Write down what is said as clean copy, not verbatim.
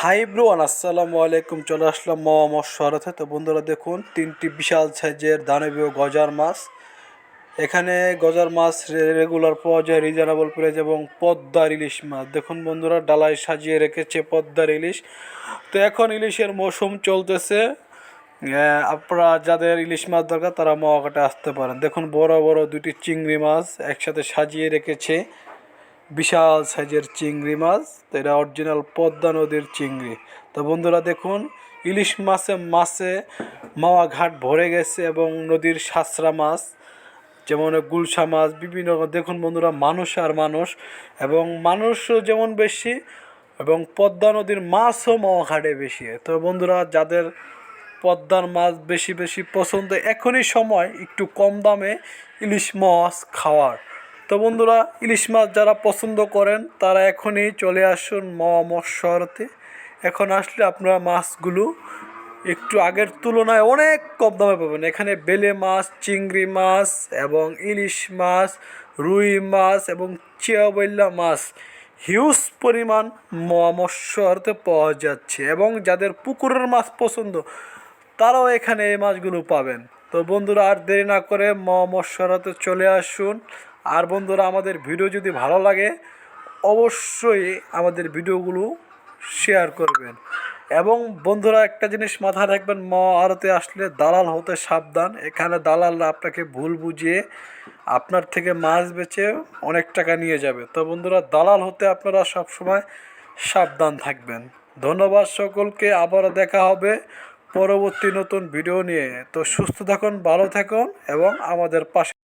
High ব্রোয়ান আসসালামু আলাইকুম। চলে আসলাম মহামর শহরাতে। তো বন্ধুরা দেখুন, তিনটি বিশাল সাইজের দানবীয় গজার মাছ। এখানে গজার মাছ রেগুলার পাওয়া যায়, রিজনেবল প্রাইস, এবং পদ্মার ইলিশ মাছ দেখুন বন্ধুরা, ডালায় সাজিয়ে রেখেছে পদ্মার ইলিশ। তো এখন ইলিশের মৌসুম চলতেছে। আপনারা যাদের ইলিশ মাছ দরকার তারা মহাঘাটে আসতে পারেন। দেখুন বড় বড় দুটি চিংড়ি মাছ একসাথে সাজিয়ে রেখেছে, বিশাল সাইজের চিংড়ি মাছ। তো এটা অরিজিনাল পদ্মা নদীর চিংড়ি। তো বন্ধুরা দেখুন, ইলিশ মাছে মাছে মাওয়া ঘাট ভরে গেছে, এবং নদীর সাঁচরা মাছ যেমন গুলশা মাছ বিভিন্ন রকম। দেখুন বন্ধুরা, মানুষ আর মানুষ, এবং মানুষও যেমন বেশি, এবং পদ্মা নদীর মাছও মাওয়া ঘাটে বেশি। তো বন্ধুরা, যাদের পদ্মার মাছ বেশি বেশি পছন্দ, এখনই সময় একটু কম দামে ইলিশ মাছ খাওয়ার। তো বন্ধুরা, ইলিশ মাছ যারা পছন্দ করেন তারা এখনই চলে আসুন মহামৎস্যতে। এখন আসলে আপনারা মাছগুলো একটু আগের তুলনায় অনেক কম দামে পাবেন। এখানে বেলে মাছ, চিংড়ি মাছ, এবং ইলিশ মাছ, রুই মাছ, এবং চিয়াবৈল্লা মাছ হিউজ পরিমাণ মৎস্যতে পাওয়া যাচ্ছে। এবং যাদের পুকুরের মাছ পছন্দ তারাও এখানে এই মাছগুলো পাবেন। তো বন্ধুরা, আর দেরি না করে মৎস্যতে চলে আসুন। আর বন্ধুরা, আমাদের ভিডিও যদি ভালো লাগে অবশ্যই আমাদের ভিডিওগুলো শেয়ার করবেন। এবং বন্ধুরা, একটা জিনিস মাথায় রাখবেন, আড়তে আসলে দালাল হতে সাবধান। এখানে দালালরা আপনাকে ভুল বুঝিয়ে আপনার থেকে মাছ বেচে অনেক টাকা নিয়ে যাবে। তো বন্ধুরা, দালাল হতে আপনারা সবসময় সাবধান থাকবেন। ধন্যবাদ সকলকে, আবারও দেখা হবে পরবর্তী নতুন ভিডিও নিয়ে। তো সুস্থ থাকুন, ভালো থাকুন, এবং আমাদের পাশে